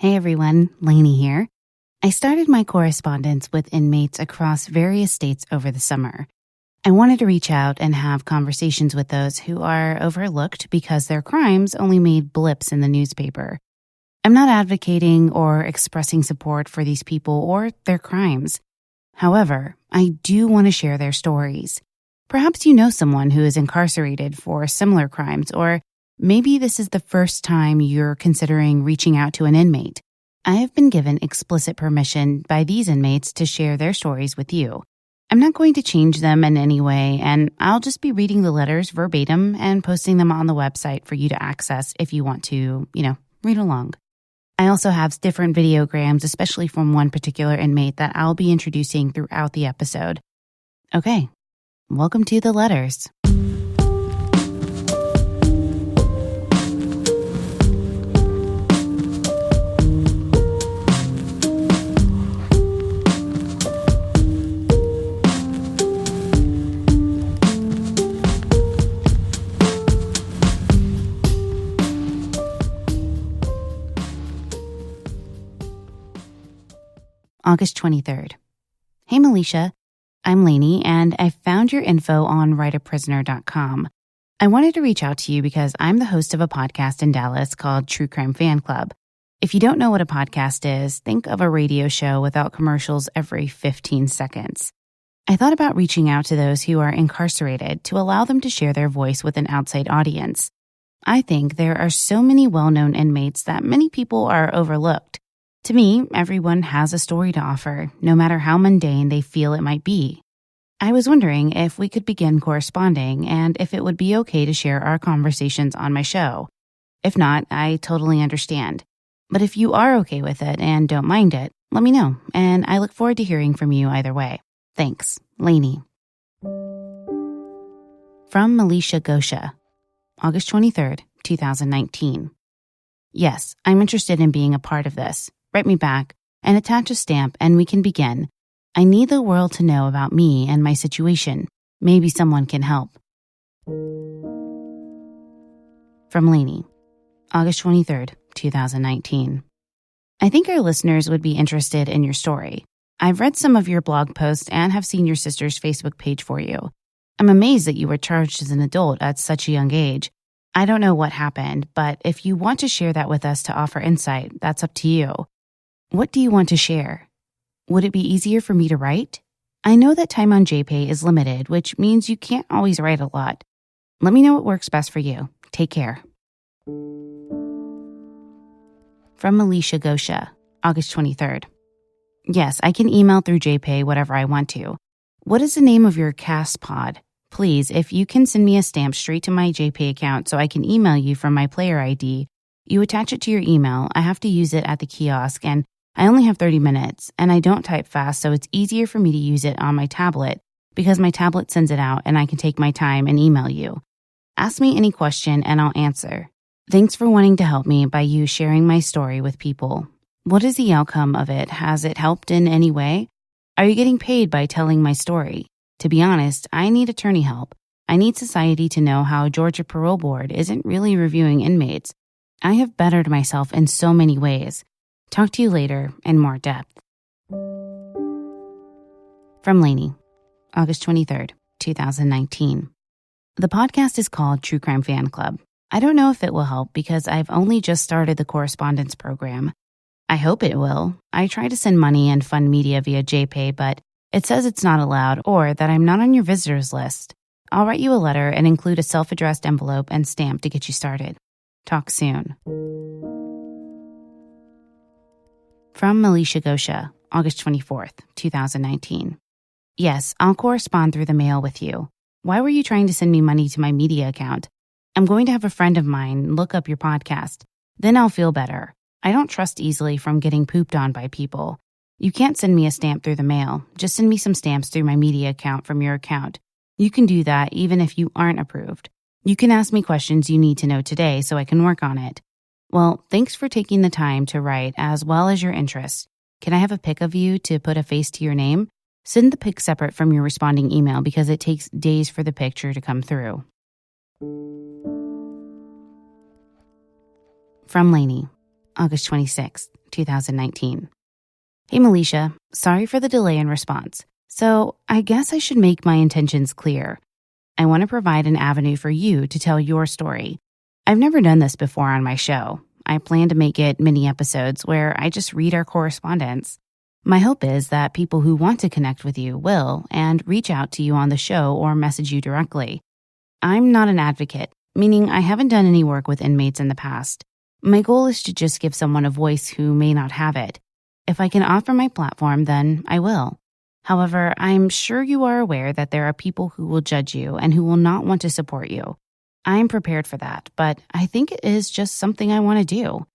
Hey everyone, Lanie here. I started my correspondence with inmates across various states over the summer. I wanted to reach out and have conversations with those who are overlooked because their crimes only made blips in the newspaper. I'm not advocating or expressing support for these people or their crimes. However, I do want to share their stories. Perhaps you know someone who is incarcerated for similar crimes, or maybe this is the first time you're considering reaching out to an inmate. I have been given explicit permission by these inmates to share their stories with you. I'm not going to change them in any way, and I'll just be reading the letters verbatim and posting them on the website for you to access if you want to, read along. I also have different videograms, especially from one particular inmate that I'll be introducing throughout the episode. Okay, welcome to the letters. August 23rd. Hey, Milisha. I'm Lanie, and I found your info on writeaprisoner.com. I wanted to reach out to you because I'm the host of a podcast in Dallas called True Crime Fan Club. If you don't know what a podcast is, think of a radio show without commercials every 15 seconds. I thought about reaching out to those who are incarcerated to allow them to share their voice with an outside audience. I think there are so many well-known inmates that many people are overlooked. To me, everyone has a story to offer, no matter how mundane they feel it might be. I was wondering if we could begin corresponding and if it would be okay to share our conversations on my show. If not, I totally understand. But if you are okay with it and don't mind it, let me know, and I look forward to hearing from you either way. Thanks, Lanie. From Milishia Gosha, August 23rd, 2019. Yes, I'm interested in being a part of this. Write me back and attach a stamp and we can begin. I need the world to know about me and my situation. Maybe someone can help. From Lanie, August 23rd, 2019. I think our listeners would be interested in your story. I've read some of your blog posts and have seen your sister's Facebook page for you. I'm amazed that you were charged as an adult at such a young age. I don't know what happened, but if you want to share that with us to offer insight, that's up to you. What do you want to share? Would it be easier for me to write? I know that time on JPay is limited, which means you can't always write a lot. Let me know what works best for you. Take care. From Milishia Gosha, August 23rd. Yes, I can email through JPay whatever I want to. What is the name of your cast pod? Please, if you can send me a stamp straight to my JPay account so I can email you from my player ID, you attach it to your email. I have to use it at the kiosk, and I only have 30 minutes, and I don't type fast, so it's easier for me to use it on my tablet because my tablet sends it out and I can take my time and email you. Ask me any question and I'll answer. Thanks for wanting to help me by you sharing my story with people. What is the outcome of it? Has it helped in any way? Are you getting paid by telling my story? To be honest, I need attorney help. I need society to know how Georgia Parole Board isn't really reviewing inmates. I have bettered myself in so many ways. Talk to you later in more depth. From Lanie, August 23rd, 2019. The podcast is called True Crime Fan Club. I don't know if it will help because I've only just started the correspondence program. I hope it will. I try to send money and fund media via JPay, but it says it's not allowed or that I'm not on your visitors list. I'll write you a letter and include a self-addressed envelope and stamp to get you started. Talk soon. From Milishia Gosha, August 24th, 2019. Yes, I'll correspond through the mail with you. Why were you trying to send me money to my media account? I'm going to have a friend of mine look up your podcast. Then I'll feel better. I don't trust easily from getting pooped on by people. You can't send me a stamp through the mail. Just send me some stamps through my media account from your account. You can do that even if you aren't approved. You can ask me questions you need to know today so I can work on it. Well, thanks for taking the time to write as well as your interest. Can I have a pic of you to put a face to your name? Send the pic separate from your responding email because it takes days for the picture to come through. From Lanie, August 26th, 2019. Hey, Milisha. Sorry for the delay in response. So I guess I should make my intentions clear. I want to provide an avenue for you to tell your story. I've never done this before on my show. I plan to make it mini episodes where I just read our correspondence. My hope is that people who want to connect with you will and reach out to you on the show or message you directly. I'm not an advocate, meaning I haven't done any work with inmates in the past. My goal is to just give someone a voice who may not have it. If I can offer my platform, then I will. However, I'm sure you are aware that there are people who will judge you and who will not want to support you. I'm prepared for that, but I think it is just something I want to do.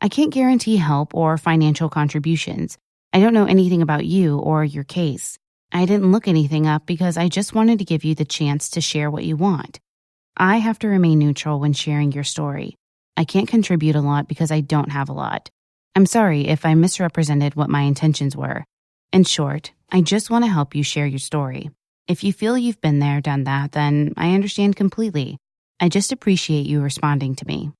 I can't guarantee help or financial contributions. I don't know anything about you or your case. I didn't look anything up because I just wanted to give you the chance to share what you want. I have to remain neutral when sharing your story. I can't contribute a lot because I don't have a lot. I'm sorry if I misrepresented what my intentions were. In short, I just want to help you share your story. If you feel you've been there, done that, then I understand completely. I just appreciate you responding to me.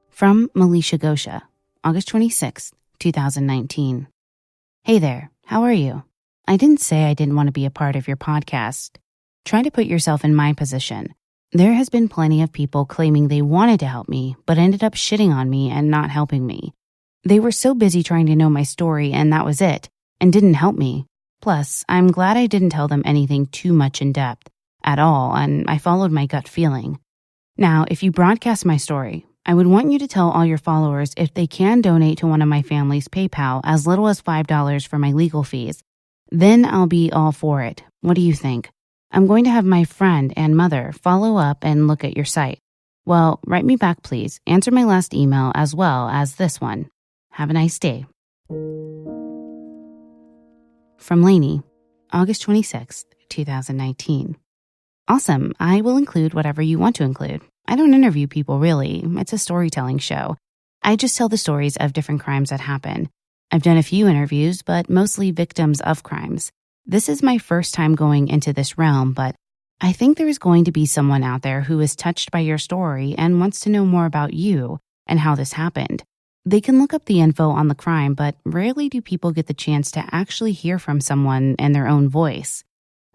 From Milishia Gosha, August 26, 2019. Hey there, how are you? I didn't say I didn't want to be a part of your podcast. Try to put yourself in my position. There has been plenty of people claiming they wanted to help me, but ended up shitting on me and not helping me. They were so busy trying to know my story and that was it, and didn't help me. Plus, I'm glad I didn't tell them anything too much in depth at all, and I followed my gut feeling. Now, if you broadcast my story, I would want you to tell all your followers if they can donate to one of my family's PayPal as little as $5 for my legal fees. Then I'll be all for it. What do you think? I'm going to have my friend and mother follow up and look at your site. Well, write me back, please. Answer my last email as well as this one. Have a nice day. From Lanie, August 26, 2019. Awesome. I will include whatever you want to include. I don't interview people, really. It's a storytelling show. I just tell the stories of different crimes that happen. I've done a few interviews, but mostly victims of crimes. This is my first time going into this realm, but I think there is going to be someone out there who is touched by your story and wants to know more about you and how this happened. They can look up the info on the crime, but rarely do people get the chance to actually hear from someone in their own voice.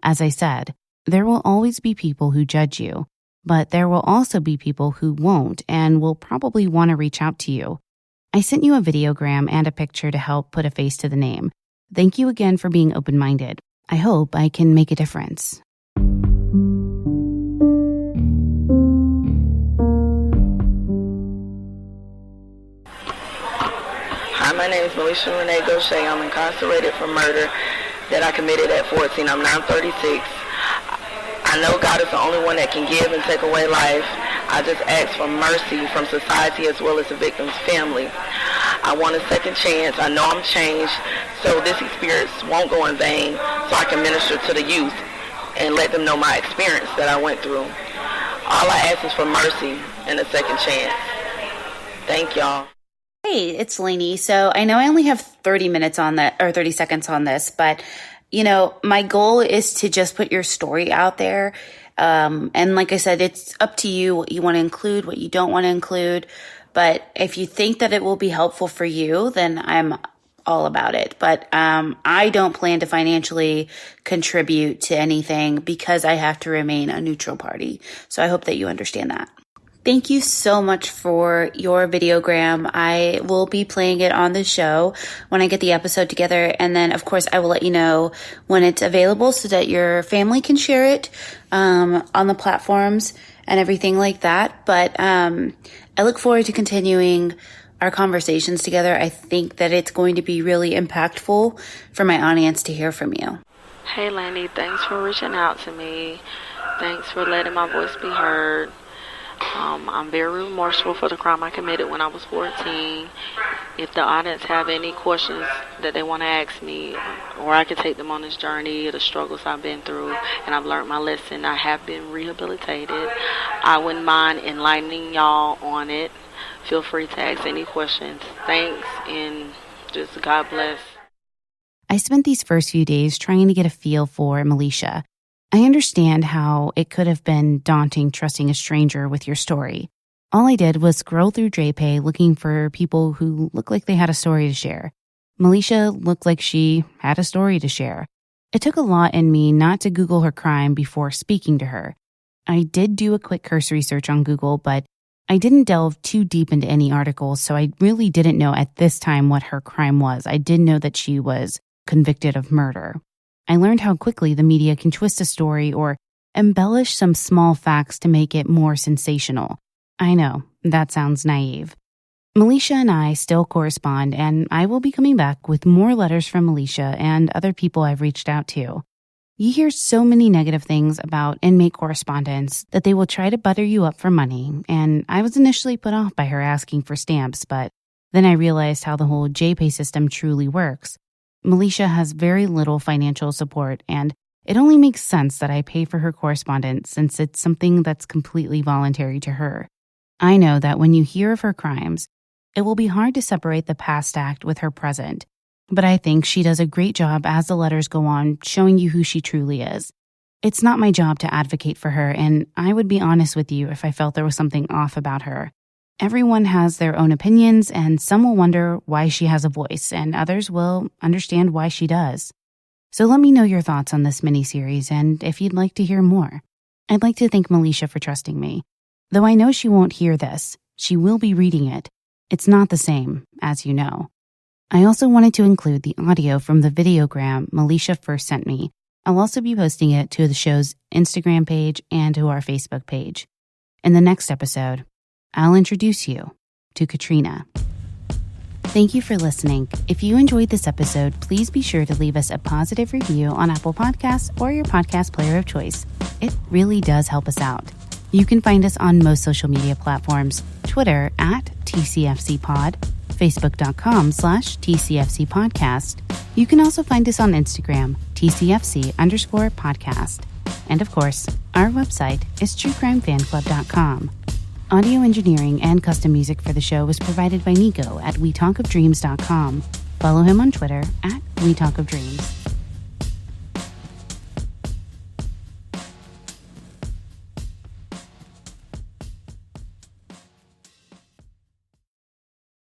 As I said, there will always be people who judge you, but there will also be people who won't and will probably want to reach out to you. I sent you a videogram and a picture to help put a face to the name. Thank you again for being open-minded. I hope I can make a difference. Hi, my name is Milishia Gosha. I'm incarcerated for murder that I committed at 14. I'm now 36. I know God is the only one that can give and take away life. I just ask for mercy from society as well as the victim's family. I want a second chance. I know I'm changed, so this experience won't go in vain, so I can minister to the youth and let them know my experience that I went through. All I ask is for mercy and a second chance. Thank y'all. Hey, it's Lanie. So I know I only have 30 minutes on that, or 30 seconds on this, but my goal is to just put your story out there. And like I said, it's up to you what you want to include, what you don't want to include. But if you think that it will be helpful for you, then I'm all about it. But I don't plan to financially contribute to anything because I have to remain a neutral party. So I hope that you understand that. Thank you so much for your videogram. I will be playing it on the show when I get the episode together. And then, of course, I will let you know when it's available so that your family can share it on the platforms and everything like that. But I look forward to continuing our conversations together. I think that it's going to be really impactful for my audience to hear from you. Hey, Lanie, thanks for reaching out to me. Thanks for letting my voice be heard. I'm very remorseful for the crime I committed when I was 14. If the audience have any questions that they want to ask me, or I could take them on this journey of the struggles I've been through, and I've learned my lesson, I have been rehabilitated. I wouldn't mind enlightening y'all on it. Feel free to ask any questions. Thanks, and just God bless. I spent these first few days trying to get a feel for Milisha. I understand how it could have been daunting trusting a stranger with your story. All I did was scroll through JPay looking for people who looked like they had a story to share. Milisha looked like she had a story to share. It took a lot in me not to Google her crime before speaking to her. I did do a quick cursory search on Google, but I didn't delve too deep into any articles, so I really didn't know at this time what her crime was. I did know that she was convicted of murder. I learned how quickly the media can twist a story or embellish some small facts to make it more sensational. I know, that sounds naive. Milisha and I still correspond, and I will be coming back with more letters from Milisha and other people I've reached out to. You hear so many negative things about inmate correspondence that they will try to butter you up for money, and I was initially put off by her asking for stamps, but then I realized how the whole JPay system truly works. Milisha has very little financial support, and it only makes sense that I pay for her correspondence since it's something that's completely voluntary to her. I know that when you hear of her crimes, it will be hard to separate the past act with her present, but I think she does a great job as the letters go on showing you who she truly is. It's not my job to advocate for her, and I would be honest with you if I felt there was something off about her. Everyone has their own opinions, and some will wonder why she has a voice, and others will understand why she does. So let me know your thoughts on this miniseries, and if you'd like to hear more. I'd like to thank Milisha for trusting me. Though I know she won't hear this, she will be reading it. It's not the same, as you know. I also wanted to include the audio from the videogram Milisha first sent me. I'll also be posting it to the show's Instagram page and to our Facebook page. In the next episode, I'll introduce you to Katrina. Thank you for listening. If you enjoyed this episode, please be sure to leave us a positive review on Apple Podcasts or your podcast player of choice. It really does help us out. You can find us on most social media platforms, Twitter @TCFCPod, Facebook.com/TCFCPodcast. You can also find us on Instagram, TCFC_podcast. And of course, our website is TrueCrimeFanClub.com. Audio engineering and custom music for the show was provided by Nico at WeTalkOfDreams.com. Follow him on Twitter @WeTalkOfDreams.